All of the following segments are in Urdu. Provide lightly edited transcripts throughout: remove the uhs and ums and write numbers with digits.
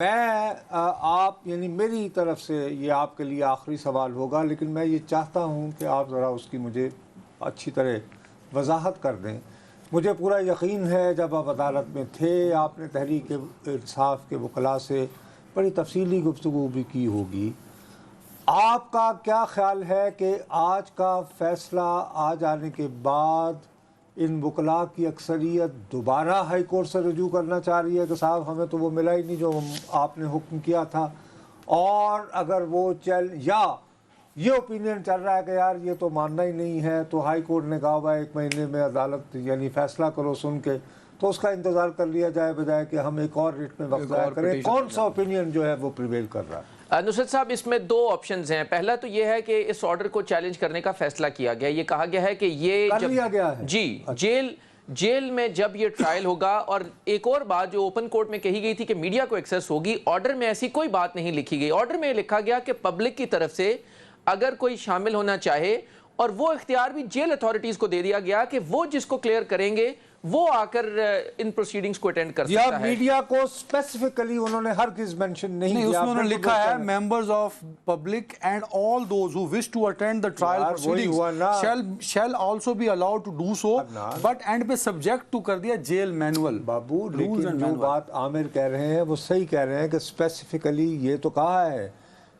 میں آپ یعنی میری طرف سے یہ آپ کے لیے آخری سوال ہوگا، لیکن میں یہ چاہتا ہوں کہ آپ ذرا اس کی مجھے اچھی طرح وضاحت کر دیں۔ مجھے پورا یقین ہے جب آپ عدالت میں تھے آپ نے تحریک انصاف کے وکلاء سے بڑی تفصیلی گفتگو بھی کی ہوگی۔ آپ کا کیا خیال ہے کہ آج کا فیصلہ آ جانے کے بعد ان وکلاء کی اکثریت دوبارہ ہائی کورٹ سے رجوع کرنا چاہ رہی ہے کہ صاحب ہمیں تو وہ ملا ہی نہیں جو آپ نے حکم کیا تھا، اور اگر وہ یا یہ اوپینین چل رہا ہے کہ یار یہ تو ماننا ہی نہیں ہے، تو ہائی کورٹ نے کہا ہوا 1 مہینے میں عدالت یعنی فیصلہ کرو سن کے، تو اس کا انتظار کر لیا جائے بجائے کہ ہم ایک اور ریٹ میں وقت ضائع کریں؟ کون سا اوپینین جو ہے وہ پریویل کر رہا ہے؟ نصرت صاحب، اس میں 2 آپشنز ہیں۔ پہلا تو یہ ہے کہ اس آرڈر کو چیلنج کرنے کا فیصلہ کیا گیا۔ یہ کہا گیا ہے کہ یہ کر لیا گیا ہے جی جیل میں جب یہ ٹرائل ہوگا، اور ایک اور بات جو اوپن کورٹ میں کہی گئی تھی کہ میڈیا کو ایکسیس ہوگی، آرڈر میں ایسی کوئی بات نہیں لکھی گئی۔ آرڈر میں لکھا گیا کہ پبلک کی طرف سے اگر کوئی شامل ہونا چاہے، اور وہ اختیار بھی جیل اتھارٹیز کو دے دیا گیا کہ وہ جس کو کلیئر کریں گے وہ آ کر ان پروسیڈنگز کو اٹینڈ کر سکتا ہے۔ میڈیا کو اسپیسیفکلی انہوں نے ہرگز منشن نہیں کیا۔ اس میں انہوں نے لکھا ہے members of public and all those who wish to attend the trial proceedings shall also be allowed to do so, but and پہ سبجیکٹ ٹو کر دیا جیل مینول۔ بابو لیکن جو بات عامر کہہ رہے ہیں وہ صحیح کہہ رہے ہیں کہ اسپیسیفکلی یہ تو کہا ہے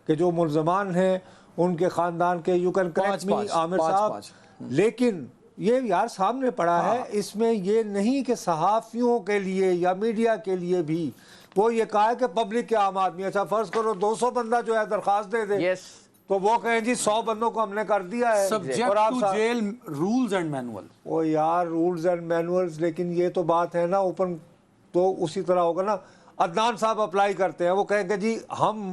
کہ جو ملزمان ہیں ان کے خاندان کے یو کین کریکٹ می عامر صاحب، لیکن یہ یار سامنے پڑا ہے، اس میں یہ نہیں کہ صحافیوں کے لیے یا میڈیا کے لیے بھی وہ یہ کہا ہے کہ پبلک کے عام آدمی، اچھا فرض کرو 200 بندہ جو ہے درخواست دے دے تو وہ کہیں جی 100 بندوں کو ہم نے کر دیا ہے subject to jail rules and manual. وہ یار رولز اینڈ مینولز، لیکن یہ تو بات ہے نا اوپن، تو اسی طرح ہوگا نا عدنان صاحب اپلائی کرتے ہیں، وہ کہیں گے جی ہم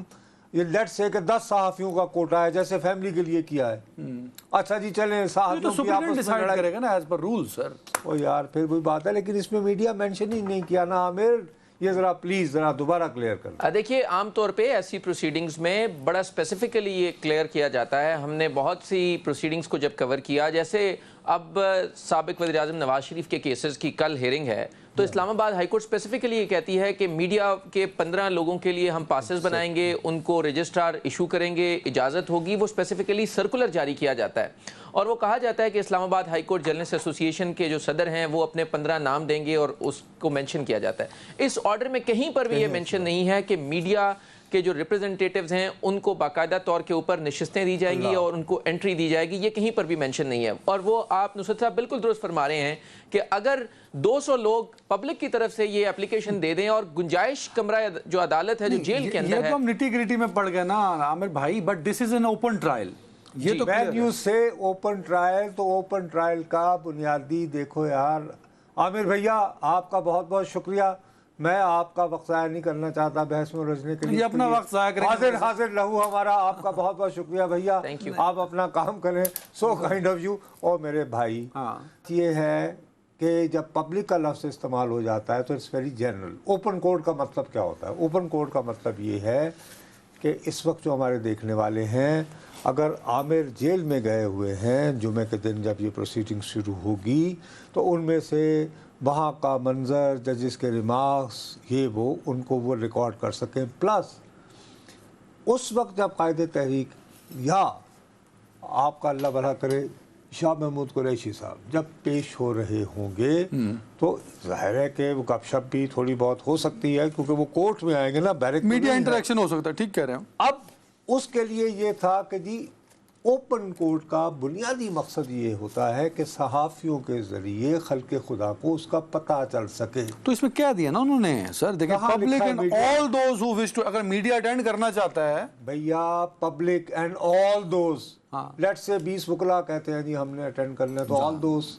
یہ لیٹ سے کہ 10 صحافیوں کا کوٹا ہے جیسے فیملی کے لیے کیا ہے، اچھا جی چلیں صحافیوں کی آپس میں لڑائی کرے گا نا ایز پر رول سر۔ وہ یار پھر کوئی بات ہے، لیکن اس میں میڈیا مینشن ہی نہیں کیا نا عامر، یہ ذرا پلیز ذرا دوبارہ کلیئر کر دیں۔ دیکھیے عام طور پہ ایسی پروسیڈنگز میں بڑا اسپیسیفکلی یہ کلیئر کیا جاتا ہے۔ ہم نے بہت سی پروسیڈنگز کو جب کور کیا، جیسے اب سابق وزیر اعظم نواز شریف کے کیسز کی کل ہیئرنگ ہے، تو اسلام آباد ہائی کورٹ اسپیسیفکلی یہ کہتی ہے کہ میڈیا کے 15 لوگوں کے لیے ہم پاسز بنائیں گے، ان کو رجسٹرار ایشو کریں گے، اجازت ہوگی، وہ اسپیسیفکلی سرکولر جاری کیا جاتا ہے، اور وہ کہا جاتا ہے کہ اسلام آباد ہائی کورٹ جرنلسٹ ایسوسی ایشن کے جو صدر ہیں وہ اپنے 15 نام دیں گے اور اس کو مینشن کیا جاتا ہے۔ اس آرڈر میں کہیں پر بھی یہ مینشن نہیں ہے کہ میڈیا کہ جو ریپرزنٹیٹیوز ہیں ان کو باقاعدہ طور کے اوپر نشستیں دی جائیں گی اور ان کو انٹری دی جائے گی، یہ کہیں پر بھی مینشن نہیں ہے۔ اور وہ آپ نصرت صاحب بالکل درست فرما رہے ہیں کہ اگر 200 لوگ پبلک کی طرف سے یہ اپلیکیشن دے دیں، اور گنجائش کمرہ جو عدالت ہے جو جیل کے اندر ہے، یہ تو ہم نٹی گریٹی میں پڑ گئے نا عامر بھائی، but this is an open trial. یہ تو وین یو سے اوپن ٹرائل، تو اوپن ٹرائل کا بنیادی دیکھو یار عامر بھیا، آپ کا بہت بہت شکریہ، میں آپ کا وقت ضائع نہیں کرنا چاہتا بحث میں رجنے کے لیے، اپنا وقت ضائع کریں، حاضر لہو ہمارا، آپ کا بہت بہت شکریہ بھیا، آپ اپنا کام کریں، سو کائنڈ آف یو۔ اور میرے بھائی یہ ہے کہ جب پبلک کا لفظ استعمال ہو جاتا ہے تو it's very general. Open court کا مطلب کیا ہوتا ہے؟ اوپن کورٹ کا مطلب یہ ہے کہ اس وقت جو ہمارے دیکھنے والے ہیں، اگر عامر جیل میں گئے ہوئے ہیں جمعے کے دن جب یہ پروسیڈنگ شروع ہوگی، تو ان میں سے وہاں کا منظر، ججز کے ریمارکس، یہ وہ ان کو وہ ریکارڈ کر سکیں، پلس اس وقت جب قائد تحریک یا آپ کا اللہ بھلا کرے شاہ محمود قریشی صاحب جب پیش ہو رہے ہوں گے، تو ظاہر ہے کہ وہ گپ شپ بھی تھوڑی بہت ہو سکتی ہے کیونکہ وہ کورٹ میں آئیں گے نا، بیرک میڈیا انٹریکشن ہو سکتا ہے، ٹھیک کہہ رہے ہیں۔ اب اس کے لیے یہ تھا کہ جی اوپن کورٹ کا بنیادی مقصد یہ ہوتا ہے کہ صحافیوں کے ذریعے خلق خدا کو اس کا پتہ چل سکے۔ تو اس میں کیا دیا نا انہوں نے سر، دیکھیں public and all those who wish to, اگر میڈیا اٹینڈ کرنا چاہتا ہے بھیا public and all those, late سے 20 وکلا کہتے ہیں جی ہم نے اٹینڈ کرنا ہے، تو آل دوز